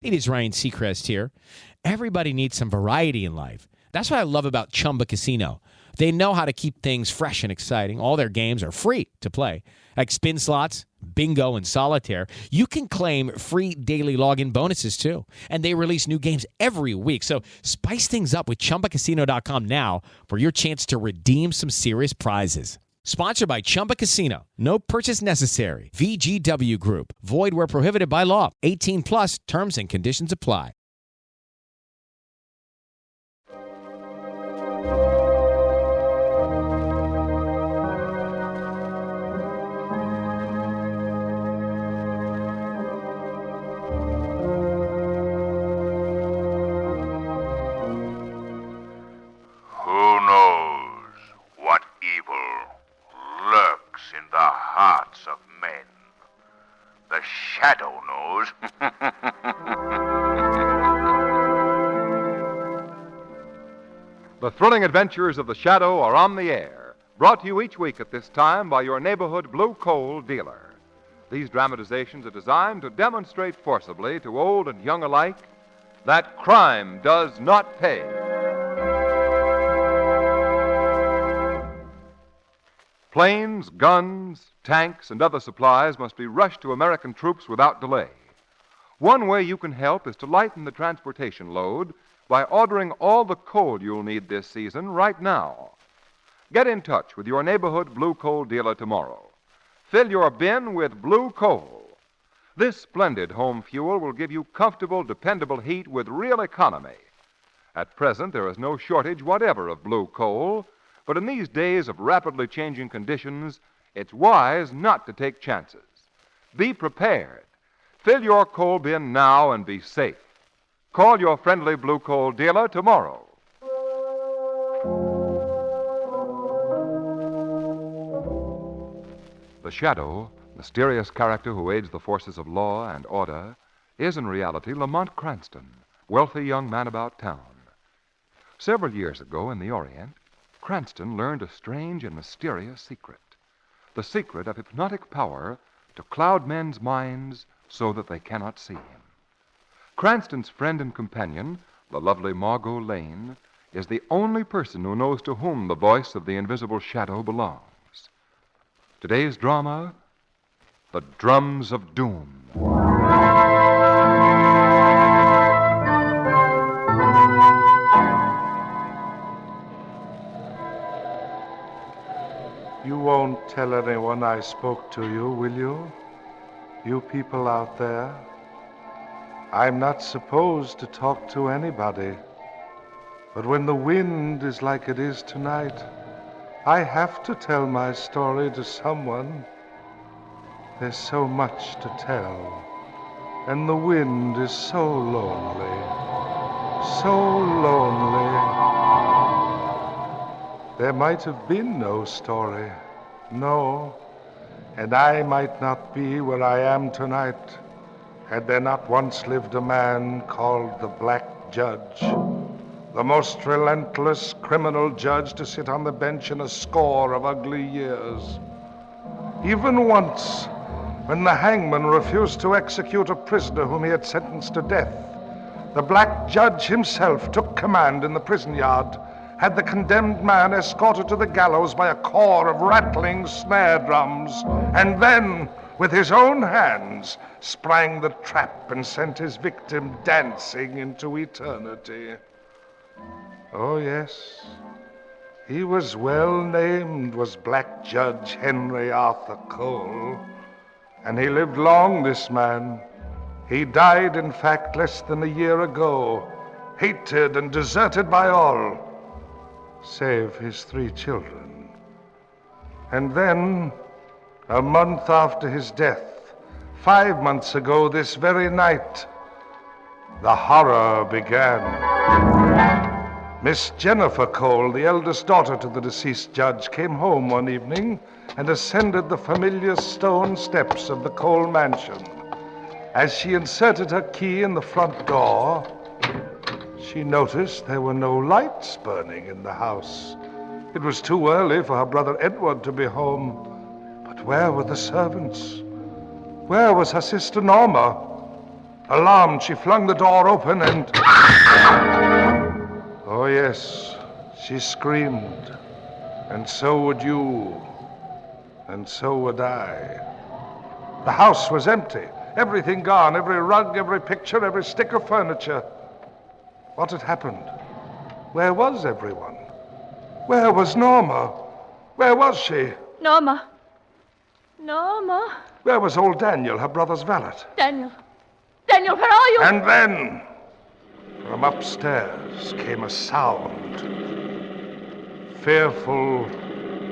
It is Ryan Seacrest here. Everybody needs some variety in life. That's what I love about Chumba Casino. They know how to keep things fresh and exciting. All their games are free to play, like spin slots, bingo, and solitaire. You can claim free daily login bonuses, too. And they release new games every week. So spice things up with ChumbaCasino.com now for your chance to redeem some serious prizes. Sponsored by Chumba Casino. No purchase necessary. VGW Group. Void where prohibited by law. 18 plus. Terms and conditions apply. Who knows what evil lurks in the hearts of men? The Shadow knows. The thrilling adventures of the Shadow are on the air, brought to you each week at this time by your neighborhood blue coal dealer. These dramatizations are designed to demonstrate forcibly to old and young alike that crime does not pay. Planes, guns, tanks, and other supplies must be rushed to American troops without delay. One way you can help is to lighten the transportation load by ordering all the coal you'll need this season right now. Get in touch with your neighborhood blue coal dealer tomorrow. Fill your bin with blue coal. This splendid home fuel will give you comfortable, dependable heat with real economy. At present, there is no shortage whatever of blue coal, but in these days of rapidly changing conditions, it's wise not to take chances. Be prepared. Fill your coal bin now and be safe. Call your friendly blue coal dealer tomorrow. The Shadow, mysterious character who aids the forces of law and order, is in reality Lamont Cranston, wealthy young man about town. Several years ago in the Orient, Cranston learned a strange and mysterious secret. The secret of hypnotic power to cloud men's minds so that they cannot see him. Cranston's friend and companion, the lovely Margot Lane, is the only person who knows to whom the voice of the invisible Shadow belongs. Today's drama, The Drums of Doom. You won't tell anyone I spoke to you, will you? You people out there? I'm not supposed to talk to anybody. But when the wind is like it is tonight, I have to tell my story to someone. There's so much to tell, and the wind is so lonely, so lonely. There might have been no story, no, and I might not be where I am tonight had there not once lived a man called the Black Judge, the most relentless criminal judge to sit on the bench in a score of ugly years. Even once, when the hangman refused to execute a prisoner whom he had sentenced to death, the Black Judge himself took command in the prison yard, had the condemned man escorted to the gallows by a corps of rattling snare drums, and then, with his own hands, sprang the trap and sent his victim dancing into eternity. Oh, yes, he was well named, was Black Judge Henry Arthur Cole. And he lived long, this man. He died, in fact, less than a year ago, hated and deserted by all, save his 3 children. And then, a month after his death, 5 months ago this very night, the horror began. Miss Jennifer Cole, the eldest daughter to the deceased judge, came home one evening and ascended the familiar stone steps of the Cole mansion. As she inserted her key in the front door, she noticed there were no lights burning in the house. It was too early for her brother Edward to be home. But where were the servants? Where was her sister Norma? Alarmed, she flung the door open and... Oh, yes, she screamed. And so would you. And so would I. The house was empty. Everything gone. Every rug, every picture, every stick of furniture. What had happened? Where was everyone? Where was Norma? Where was she? Norma. Norma. Where was old Daniel, her brother's valet? Daniel. Daniel, where are you? And then, from upstairs came a sound. Fearful,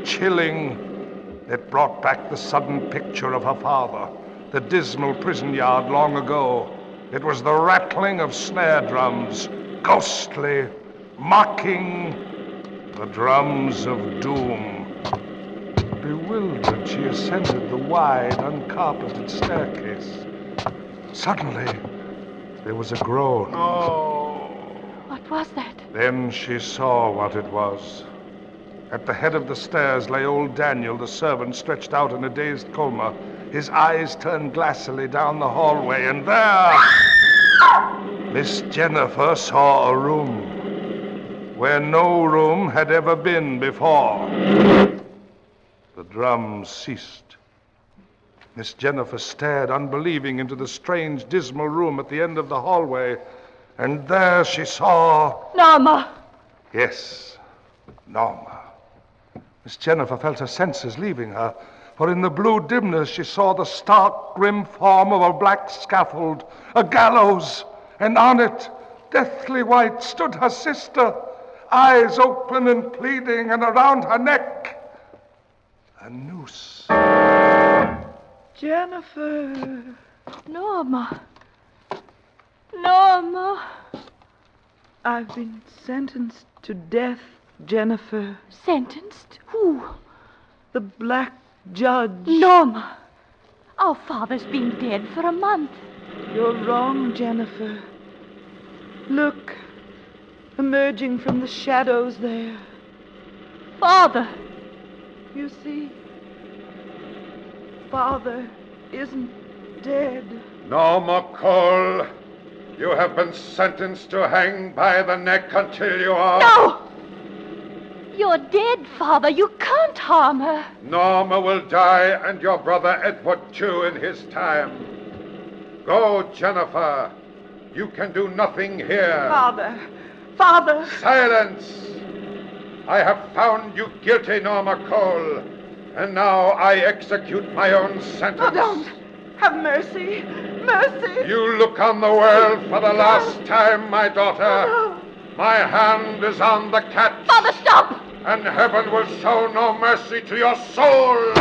chilling. It brought back the sudden picture of her father, the dismal prison yard long ago. It was the rattling of snare drums, ghostly, mocking, the drums of doom. Bewildered, she ascended the wide, uncarpeted staircase. Suddenly, there was a groan. Oh. What was that? Then she saw what it was. At the head of the stairs lay old Daniel, the servant, stretched out in a dazed coma. His eyes turned glassily down the hallway, and there, Miss Jennifer saw a room where no room had ever been before. The drums ceased. Miss Jennifer stared unbelieving into the strange, dismal room at the end of the hallway, and there she saw... Norma! Yes, Norma. Miss Jennifer felt her senses leaving her, for in the blue dimness she saw the stark, grim form of a black scaffold, a gallows, and on it, deathly white, stood her sister, eyes open and pleading, and around her neck, a noose. Jennifer. Norma. Norma. I've been sentenced to death, Jennifer. Sentenced? Who? The black judge. Norma. Our father's been dead for a month. You're wrong, Jennifer. Look, emerging from the shadows there. Father. You see, Father isn't dead. Norma Cole, you have been sentenced to hang by the neck until you are... No! You're dead, Father. You can't harm her. Norma will die, and your brother Edward, too, in his time. Go, Jennifer. You can do nothing here. Father! Father! Silence! I have found you guilty, Norma Cole, and now I execute my own sentence. Oh, don't! Have mercy! Mercy! You look on the world for the last time, my daughter. No. My hand is on the catch. Father, stop! And heaven will show no mercy to your soul.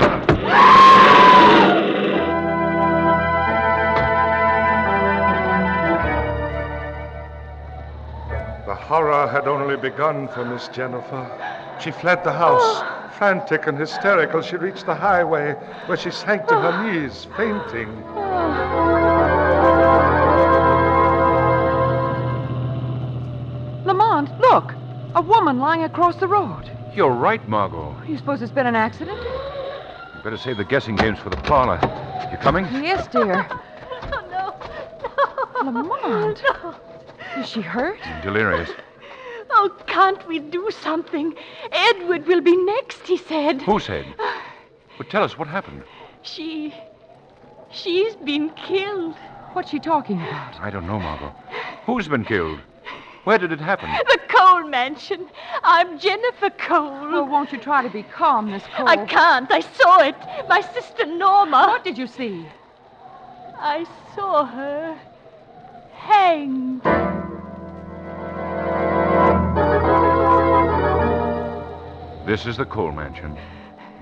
The horror had only begun for Miss Jennifer. She fled the house. Frantic and hysterical, she reached the highway, where she sank to her knees, fainting. Lamont, look! A woman lying across the road. You're right, Margot. You suppose it's been an accident? You better save the guessing games for the parlor. You coming? Yes, dear. No. Lamont. Is she hurt? Delirious. Oh, can't we do something? Edward will be next, he said. Who said? But tell us what happened. She's been killed. What's she talking about? I don't know, Margot. Who's been killed? Where did it happen? The Cole mansion. I'm Jennifer Cole. Well, won't you try to be calm, Miss Cole? I can't. I saw it. My sister Norma. What did you see? I saw her hanged. This is the Cole Mansion.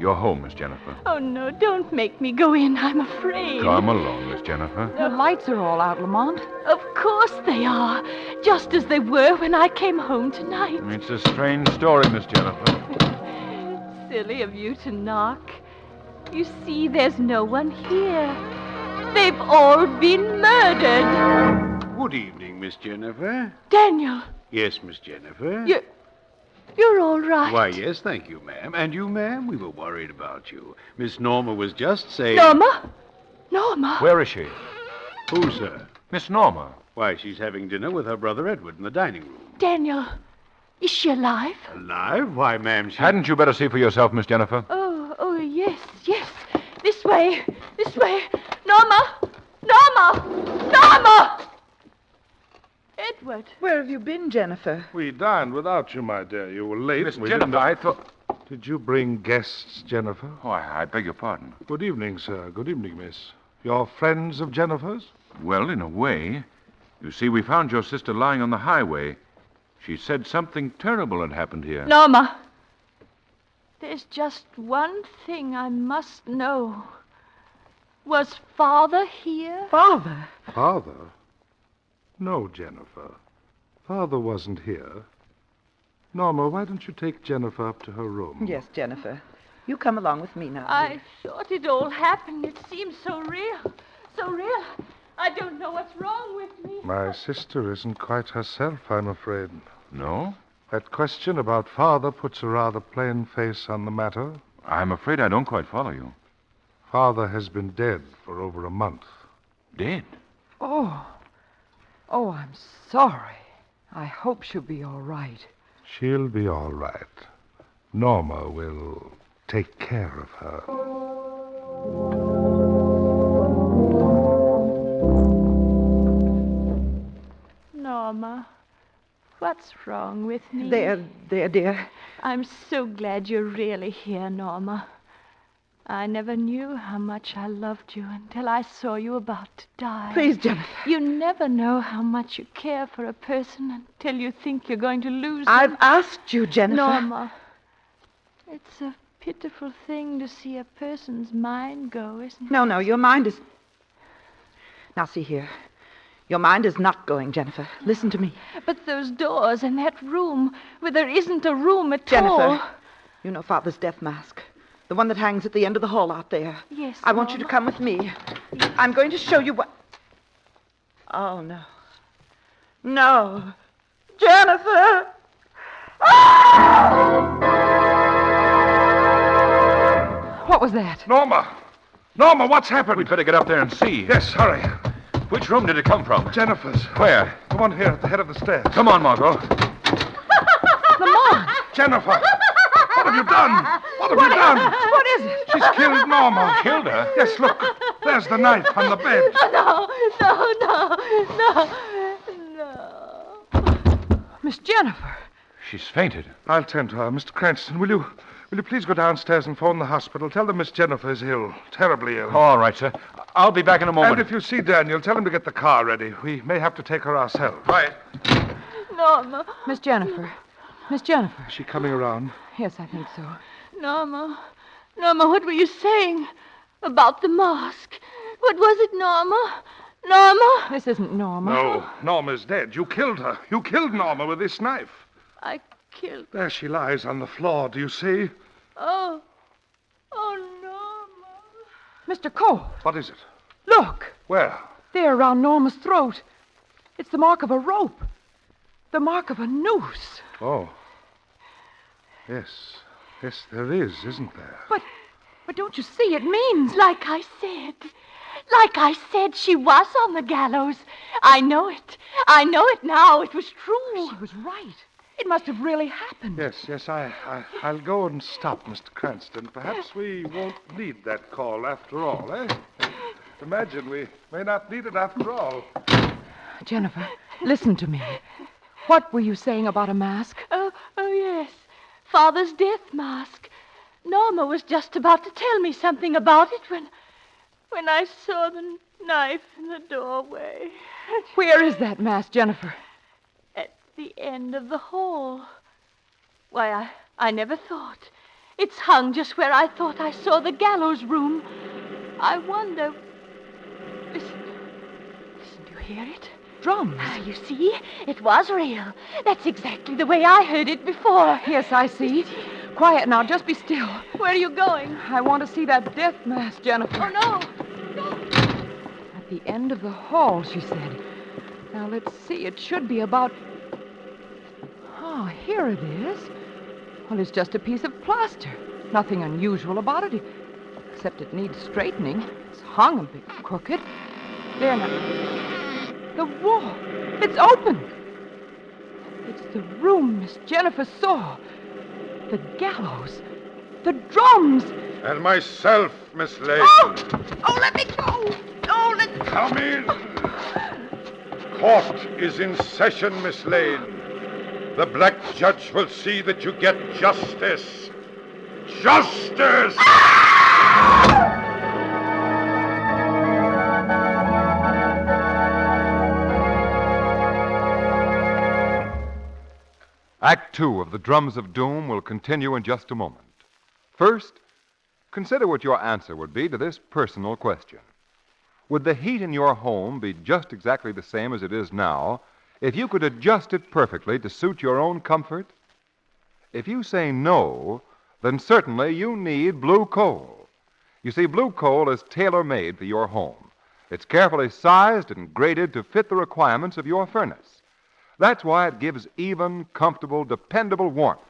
Your home, Miss Jennifer. Oh, no, don't make me go in. I'm afraid. Come along, Miss Jennifer. The lights are all out, Lamont. Of course they are. Just as they were when I came home tonight. It's a strange story, Miss Jennifer. Silly of you to knock. You see, there's no one here. They've all been murdered. Good evening, Miss Jennifer. Daniel, Yes, Miss Jennifer. you're all right. Why, yes, thank you, ma'am. And you, ma'am? We were worried about you. Miss Norma was just saying... Norma? Norma? Where is she? Who, sir? Miss Norma. Why, she's having dinner with her brother Edward in the dining room. Daniel, is she alive? Alive? Why, ma'am, she... Hadn't you better see for yourself, Miss Jennifer? Oh, yes. This way. Norma! Edward. Where have you been, Jennifer? We dined without you, my dear. You were late. Miss We Jennifer, didn't- I thought... Did you bring guests, Jennifer? Oh, I beg your pardon. Good evening, sir. Good evening, miss. You're friends of Jennifer's? Well, in a way. You see, we found your sister lying on the highway. She said something terrible had happened here. Norma, there's just one thing I must know. Was Father here? Father? Father? No, Jennifer. Father wasn't here. Norma, why don't you take Jennifer up to her room? Yes, Jennifer. You come along with me now. I thought it all happened. It seems so real. So real. I don't know what's wrong with me. My sister isn't quite herself, I'm afraid. No? That question about Father puts a rather plain face on the matter. I'm afraid I don't quite follow you. Father has been dead for over a month. Dead? Oh, I'm sorry. I hope she'll be all right. She'll be all right. Norma will take care of her. Norma, what's wrong with me? There, dear. I'm so glad you're really here, Norma. I never knew how much I loved you until I saw you about to die. Please, Jennifer. You never know how much you care for a person until you think you're going to lose I've them. asked you, Jennifer. Norma, it's a pitiful thing to see a person's mind go, isn't it? No, your mind is... Now, see here. Your mind is not going, Jennifer. Listen to me. But those doors in that room where there isn't a room at Jennifer, all. you know Father's death mask. The one that hangs at the end of the hall out there. Yes, I want you to Norma. come with me. I'm going to show you what... Oh, no. No. Jennifer! What was that? Norma! Norma, what's happened? We'd better get up there and see. Yes, hurry. Which room did it come from? Jennifer's. Where? The one here at the head of the stairs. Come on, Margot. Lamont! Jennifer! What have you done? What have you done? What is it? She's killed Norma. Killed her? Yes, look. There's the knife on the bed. No. Miss Jennifer. She's fainted. I'll tend to her. Mr. Cranston, will you please go downstairs and phone the hospital? Tell them Miss Jennifer is ill. Terribly ill. Oh, all right, sir. I'll be back in a moment. And if you see Daniel, tell him to get the car ready. We may have to take her ourselves. Right. Norma. Miss Jennifer. Miss Jennifer. Is she coming around? Yes, I think so. Norma, what were you saying about the mask? What was it, Norma? Norma? This isn't Norma. No, Norma's dead. You killed her. You killed Norma with this knife. I killed... There she lies on the floor. Do you see? Oh, Norma. Mr. Cole, What is it? look. Where? There around Norma's throat. It's the mark of a rope. The mark of a noose. Oh. Yes. Yes, there is, isn't there? But don't you see? It means... Like I said, she was on the gallows. I know it now. It was true. She was right. It must have really happened. Yes, I'll go and stop Mr. Cranston. Perhaps we won't need that call after all, eh? Imagine we may not need it after all. Jennifer, listen to me. What were you saying about a mask? Oh, yes. Father's death mask. Norma was just about to tell me something about it when I saw the knife in the doorway. Where is that mask, Jennifer? At the end of the hall. Why, I never thought. It's hung just where I thought I saw the gallows room. I wonder... Listen, do you hear it? Drums. You see? It was real. That's exactly the way I heard it before. Yes, I see. Quiet now. Just be still. Where are you going? I want to see that death mask, Jennifer. Oh, no. At the end of the hall, she said. Now, let's see. It should be about... Oh, here it is. Well, it's just a piece of plaster. Nothing unusual about it, except it needs straightening. It's hung a bit crooked. There now. The wall. It's open. It's the room Miss Jennifer saw. The gallows. The drums. And myself, Miss Lane. Oh, let me go. Oh, let me... Come in. Court is in session, Miss Lane. The black judge will see that you get justice. Justice! Act 2 of The Drums of Doom will continue in just a moment. First, consider what your answer would be to this personal question. Would the heat in your home be just exactly the same as it is now if you could adjust it perfectly to suit your own comfort? If you say no, then certainly you need blue coal. You see, blue coal is tailor-made for your home. It's carefully sized and graded to fit the requirements of your furnace. That's why it gives even, comfortable, dependable warmth.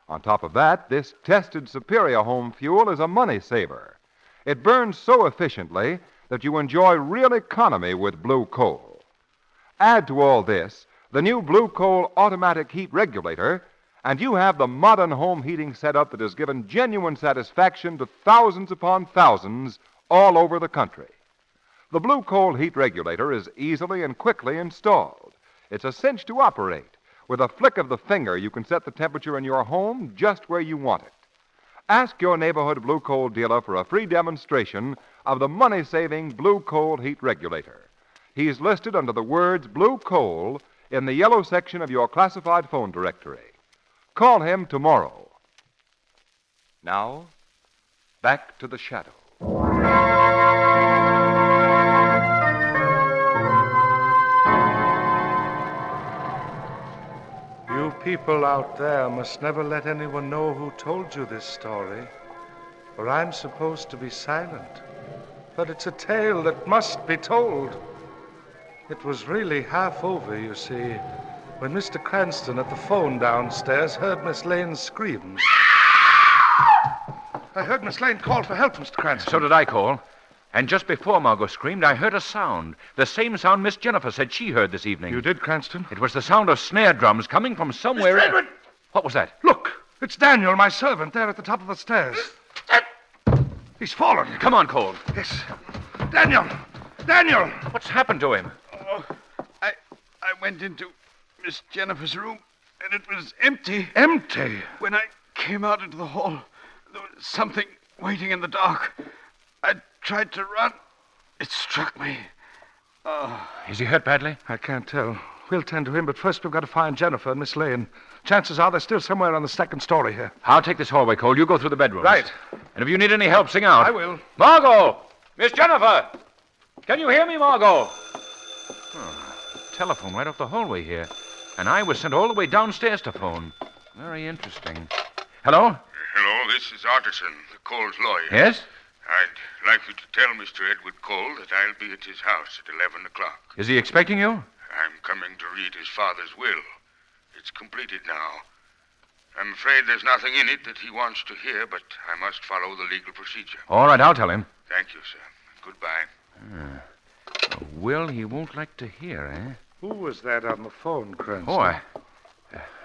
On top of that, this tested superior home fuel is a money saver. It burns so efficiently that you enjoy real economy with blue coal. Add to all this the new blue coal automatic heat regulator, and you have the modern home heating setup that has given genuine satisfaction to thousands upon thousands all over the country. The blue coal heat regulator is easily and quickly installed. It's a cinch to operate. With a flick of the finger, you can set the temperature in your home just where you want it. Ask your neighborhood blue coal dealer for a free demonstration of the money-saving blue coal heat regulator. He's listed under the words blue coal in the yellow section of your classified phone directory. Call him tomorrow. Now, back to the shadow. You people out there must never let anyone know who told you this story, for I'm supposed to be silent. But it's a tale that must be told. It was really half over, you see, when Mr. Cranston at the phone downstairs heard Miss Lane's screams. I heard Miss Lane call for help, Mr. Cranston. So did I call. And just before Margot screamed, I heard a sound. The same sound Miss Jennifer said she heard this evening. You did, Cranston? It was the sound of snare drums coming from somewhere... Miss Edward! What was that? Look, it's Daniel, my servant, there at the top of the stairs. He's fallen. Come on, Cole. Yes. Daniel! Daniel! What's happened to him? Oh, I went into Miss Jennifer's room, and it was empty. Empty? When I came out into the hall, there was something waiting in the dark. I tried to run. It struck me. Oh. Is he hurt badly? I can't tell. We'll tend to him, but first we've got to find Jennifer and Miss Lane. Chances are they're still somewhere on the second story here. I'll take this hallway, Cole. You go through the bedrooms. Right. And if you need any help, sing out. I will. Margot! Miss Jennifer! Can you hear me, Margot? Telephone right off the hallway here. And I was sent all the way downstairs to phone. Very interesting. Hello? Hello, this is Artisan, the Cole's lawyer. Yes? I'd like you to tell Mr. Edward Cole that I'll be at his house at 11 o'clock. Is he expecting you? I'm coming to read his father's will. It's completed now. I'm afraid there's nothing in it that he wants to hear, but I must follow the legal procedure. All right, I'll tell him. Thank you, sir. Goodbye. A will he won't like to hear, eh? Who was that on the phone, Cranston? Oh,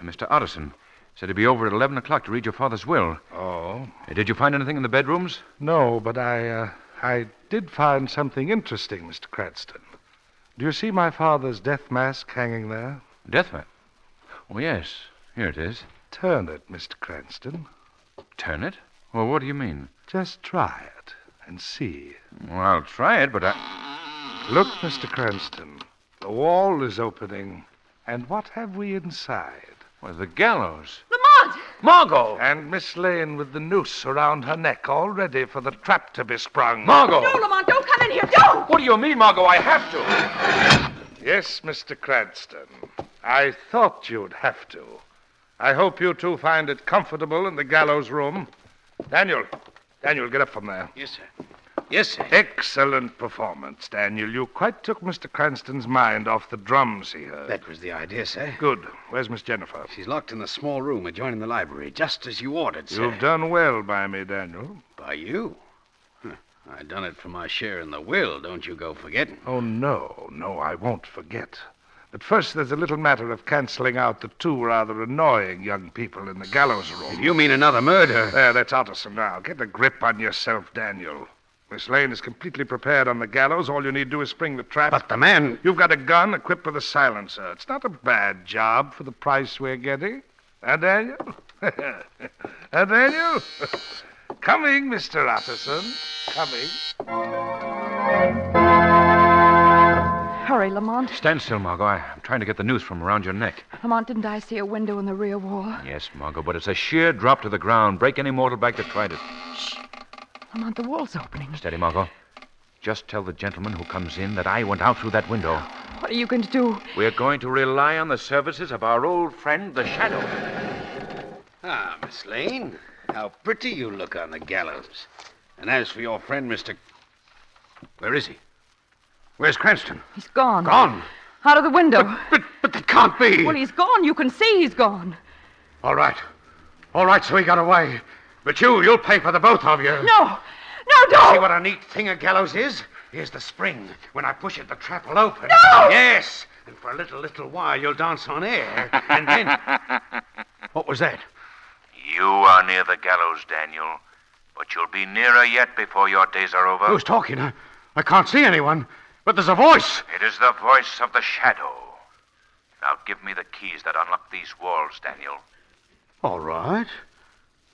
Mr. Otterson said he'd be over at 11 o'clock to read your father's will. Oh. Did you find anything in the bedrooms? No, but I did find something interesting, Mr. Cranston. Do you see my father's death mask hanging there? Death mask? Oh, yes. Here it is. Turn it, Mr. Cranston. Turn it? Well, what do you mean? Just try it and see. Well, I'll try it, but Look, Mr. Cranston. The wall is opening. And what have we inside? Well, the gallows. Lamont! Margot! And Miss Lane with the noose around her neck, all ready for the trap to be sprung. Margot! No, Lamont, don't come in here. Don't! What do you mean, Margot? I have to. Yes, Mr. Cranston. I thought you'd have to. I hope you two find it comfortable in the gallows room. Daniel, get up from there. Yes, sir. Yes, sir. Excellent performance, Daniel. You quite took Mr. Cranston's mind off the drums he heard. That was the idea, sir. Good. Where's Miss Jennifer? She's locked in the small room adjoining the library, just as you ordered, sir. You've done well by me, Daniel. By you? Huh. I done it for my share in the will, don't you go forgetting. Oh, no, I won't forget. But first, there's a little matter of canceling out the two rather annoying young people in the gallows room. If you mean another murder... There, that's Otterson now. Get a grip on yourself, Daniel. Miss Lane is completely prepared on the gallows. All you need to do is spring the trap. But the man... You've got a gun equipped with a silencer. It's not a bad job for the price we're getting. Daniel? Daniel? Coming, Mr. Otterson. Coming. Hurry, Lamont. Stand still, Margot. I'm trying to get the noose from around your neck. Lamont, didn't I see a window in the rear wall? Yes, Margot, but it's a sheer drop to the ground. Break any mortal back that tried it. Shh. Lamont, the wall's opening. Steady, Margot. Just tell the gentleman who comes in that I went out through that window. What are you going to do? We're going to rely on the services of our old friend, the Shadow. Ah, Miss Lane, how pretty you look on the gallows. And as for your friend, Mr... Where is he? Where's Cranston? He's gone. Gone? Out of the window. But that can't be. Well, he's gone. You can see he's gone. All right, so he got away. But you'll pay for the both of you. No, don't. See what a neat thing a gallows is? Here's the spring. When I push it, the trap will open. No! Yes, and for a little while, you'll dance on air. And then... What was that? You are near the gallows, Daniel. But you'll be nearer yet before your days are over. Who's talking? I can't see anyone. But there's a voice. It is the voice of the Shadow. Now give me the keys that unlock these walls, Daniel. All right.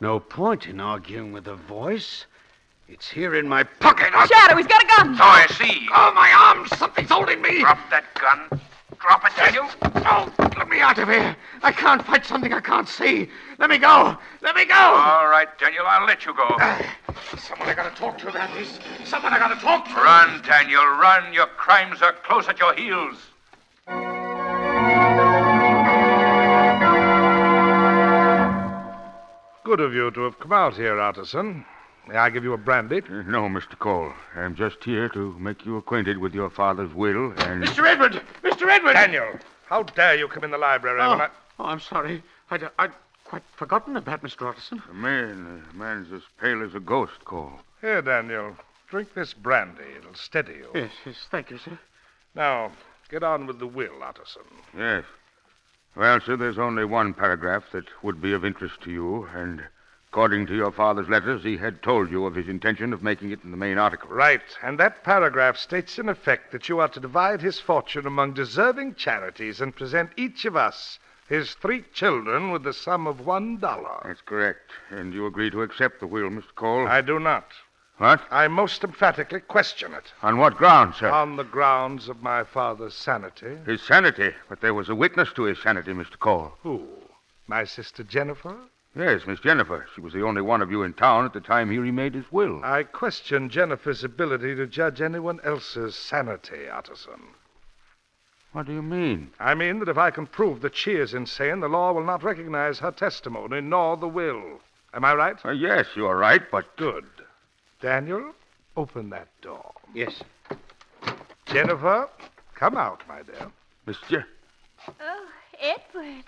No point in arguing with a voice. It's here in my pocket. Shadow, he's got a gun. So I see. Oh, my arms! Something's holding me. Drop that gun. Drop it, Daniel. Oh, let me out of here. I can't fight something I can't see. Let me go. All right, Daniel, I'll let you go. Someone I gotta talk to, that is. Someone I gotta talk to. Run, Daniel, run. Your crimes are close at your heels. Good of you to have come out here, Otterson. May I give you a brandy? No, Mr. Cole. I'm just here to make you acquainted with your father's will and... Mr. Edward! Mr. Edward! Daniel, how dare you come in the library when I... Oh, I'm sorry. I'd quite forgotten about Mr. Otterson. The man's as pale as a ghost, Cole. Here, Daniel, drink this brandy. It'll steady you. Yes, thank you, sir. Now, get on with the will, Otterson. Yes. Well, sir, there's only one paragraph that would be of interest to you, and according to your father's letters, he had told you of his intention of making it in the main article. Right, and that paragraph states in effect that you are to divide his fortune among deserving charities and present each of us, his 3 children, with the sum of $1. That's correct. And you agree to accept the will, Mr. Cole? I do not. What? I most emphatically question it. On what grounds, sir? On the grounds of my father's sanity. His sanity. But there was a witness to his sanity, Mr. Cole. Who? My sister Jennifer? Yes, Miss Jennifer. She was the only one of you in town at the time he remade his will. I question Jennifer's ability to judge anyone else's sanity, Otterson. What do you mean? I mean that if I can prove that she is insane, the law will not recognize her testimony, nor the will. Am I right? Yes, you are right, but... Good. Daniel, open that door. Yes. Jennifer, come out, my dear. Miss Oh, Edward.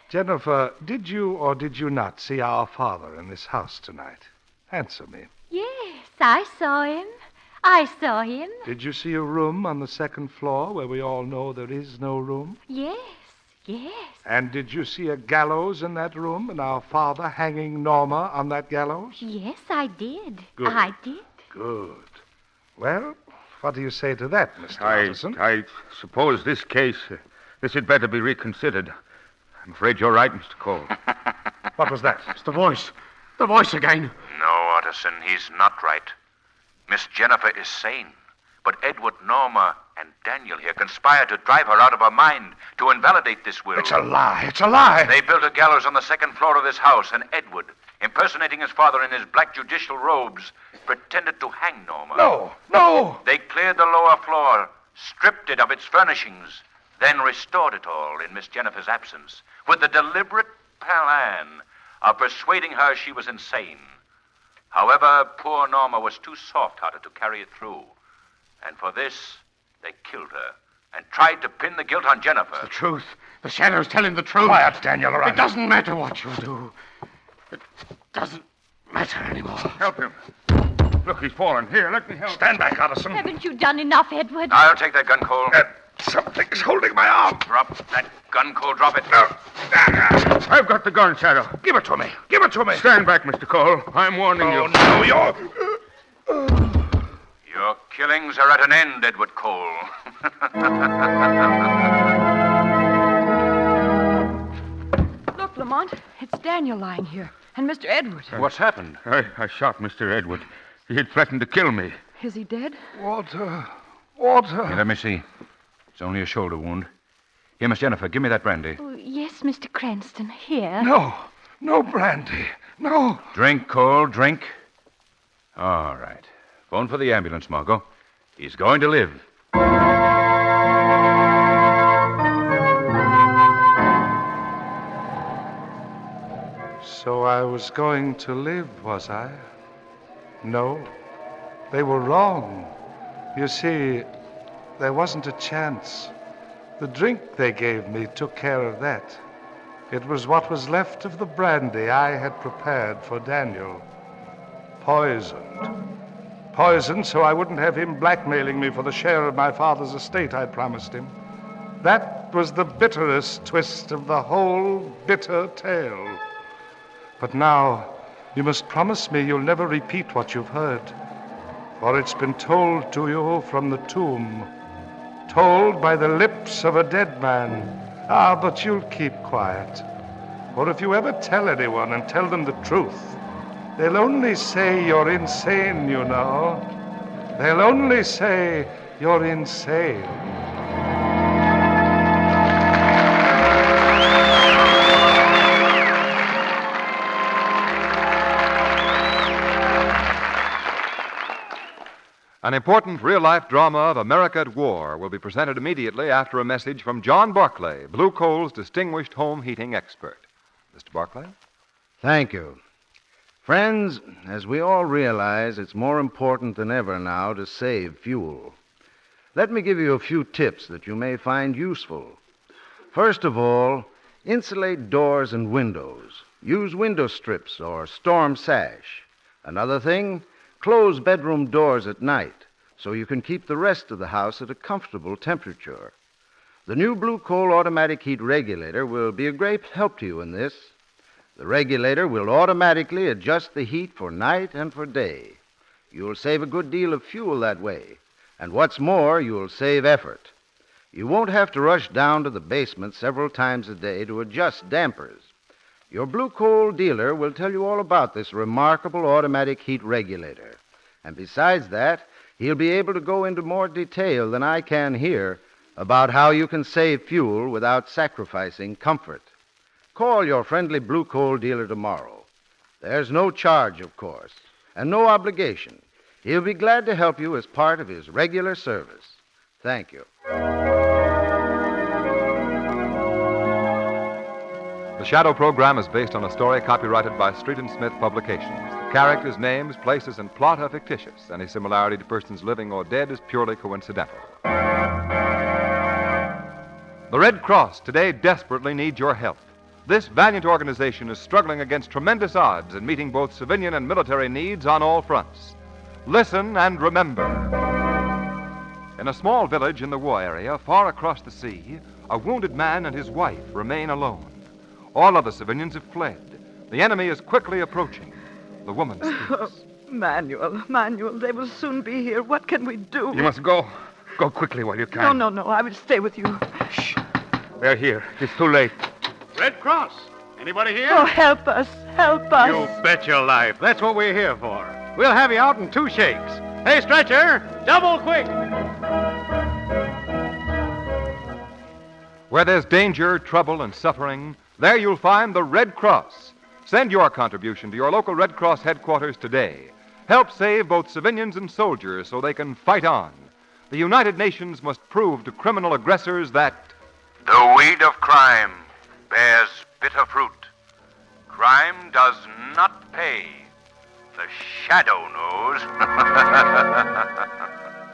Jennifer, did you or did you not see our father in this house tonight? Answer me. Yes, I saw him. Did you see a room on the 2nd floor where we all know there is no room? Yes. And did you see a gallows in that room and our father hanging Norma on that gallows? Yes, I did. Good. I did. Good. Well, what do you say to that, Mr. Otterson? I suppose this case, this had better be reconsidered. I'm afraid you're right, Mr. Cole. What was that? It's the voice. The voice again. No, Otterson, he's not right. Miss Jennifer is sane. But Edward, Norma, and Daniel here conspired to drive her out of her mind, to invalidate this will. It's a lie. It's a lie. They built a gallows on the 2nd floor of this house, and Edward, impersonating his father in his black judicial robes, pretended to hang Norma. No. They cleared the lower floor, stripped it of its furnishings, then restored it all in Miss Jennifer's absence, with the deliberate plan of persuading her she was insane. However, poor Norma was too soft-hearted to carry it through. And for this, they killed her and tried to pin the guilt on Jennifer. The truth. The Shadow's telling the truth. Quiet, Daniel. It doesn't matter what you do. It doesn't matter anymore. Help him. Look, he's fallen. Here, let me help. Stand back, Addison. Haven't you done enough, Edward? I'll take that gun, Cole. Something's holding my arm. Drop that gun, Cole. Drop it. I've got the gun, Shadow. Give it to me. Give it to me. Stand back, Mr. Cole. I'm warning Oh, you. no, you're... Your killings are at an end, Edward Cole. Look, Lamont, it's Daniel lying here, and Mr. Edward. What's happened? I shot Mr. Edward. He had threatened to kill me. Is he dead? Water. Here, let me see. It's only a shoulder wound. Here, Miss Jennifer, give me that brandy. Oh, yes, Mr. Cranston, here. No brandy. No. Drink, Cole, drink. All right. Phone for the ambulance, Margot. He's going to live. So I was going to live, was I? No. They were wrong. You see, there wasn't a chance. The drink they gave me took care of that. It was what was left of the brandy I had prepared for Daniel. Poisoned. Poisoned so I wouldn't have him blackmailing me for the share of my father's estate I'd promised him. That was the bitterest twist of the whole bitter tale. But now, you must promise me you'll never repeat what you've heard. For it's been told to you from the tomb. Told by the lips of a dead man. Ah, but you'll keep quiet. For if you ever tell anyone and tell them the truth, they'll only say you're insane, you know. They'll only say you're insane. An important real-life drama of America at War will be presented immediately after a message from John Barclay, Blue Coal's distinguished home heating expert. Mr. Barclay? Thank you. Friends, as we all realize, it's more important than ever now to save fuel. Let me give you a few tips that you may find useful. First of all, insulate doors and windows. Use window strips or storm sash. Another thing, close bedroom doors at night so you can keep the rest of the house at a comfortable temperature. The new Blue Coal automatic heat regulator will be a great help to you in this. The regulator will automatically adjust the heat for night and for day. You'll save a good deal of fuel that way. And what's more, you'll save effort. You won't have to rush down to the basement several times a day to adjust dampers. Your Blue Coal dealer will tell you all about this remarkable automatic heat regulator. And besides that, he'll be able to go into more detail than I can here about how you can save fuel without sacrificing comfort. Call your friendly Blue Coal dealer tomorrow. There's no charge, of course, and no obligation. He'll be glad to help you as part of his regular service. Thank you. The Shadow program is based on a story copyrighted by Street and Smith Publications. The characters, names, places, and plot are fictitious. Any similarity to persons living or dead is purely coincidental. The Red Cross today desperately needs your help. This valiant organization is struggling against tremendous odds in meeting both civilian and military needs on all fronts. Listen and remember. In a small village in the war area, far across the sea, a wounded man and his wife remain alone. All other civilians have fled. The enemy is quickly approaching. The woman speaks. Manuel, they will soon be here. What can we do? You must go. Go quickly while you can. No. I will stay with you. Shh. They're here. It's too late. Red Cross. Anybody here? Oh, help us. Help us. You bet your life. That's what we're here for. We'll have you out in 2 shakes. Hey, stretcher, double quick. Where there's danger, trouble, and suffering, there you'll find the Red Cross. Send your contribution to your local Red Cross headquarters today. Help save both civilians and soldiers so they can fight on. The United Nations must prove to criminal aggressors that The weed of crime bears bitter fruit. Crime does not pay. The shadow knows.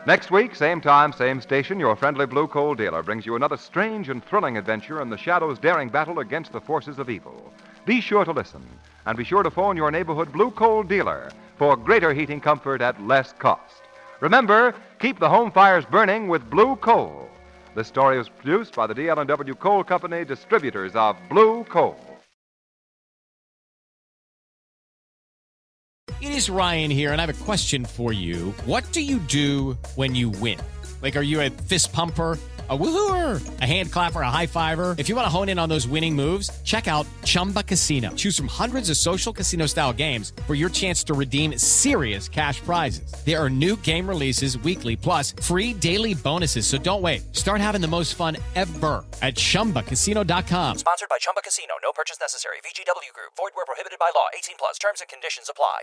Next week, same time, same station, your friendly Blue Coal dealer brings you another strange and thrilling adventure in the Shadow's daring battle against the forces of evil. Be sure to listen, and be sure to phone your neighborhood Blue Coal dealer for greater heating comfort at less cost. Remember, keep the home fires burning with Blue Coal. This story was produced by the DL&W Coal Company, distributors of Blue Coal. It is Ryan here, and I have a question for you. What do you do when you win? Like, are you a fist pumper, a woohooer, a hand clapper, a high fiver? If you want to hone in on those winning moves, check out Chumba Casino. Choose from hundreds of social casino-style games for your chance to redeem serious cash prizes. There are new game releases weekly, plus free daily bonuses. So don't wait. Start having the most fun ever at ChumbaCasino.com. Sponsored by Chumba Casino. No purchase necessary. VGW Group. Void where prohibited by law. 18+. Terms and conditions apply.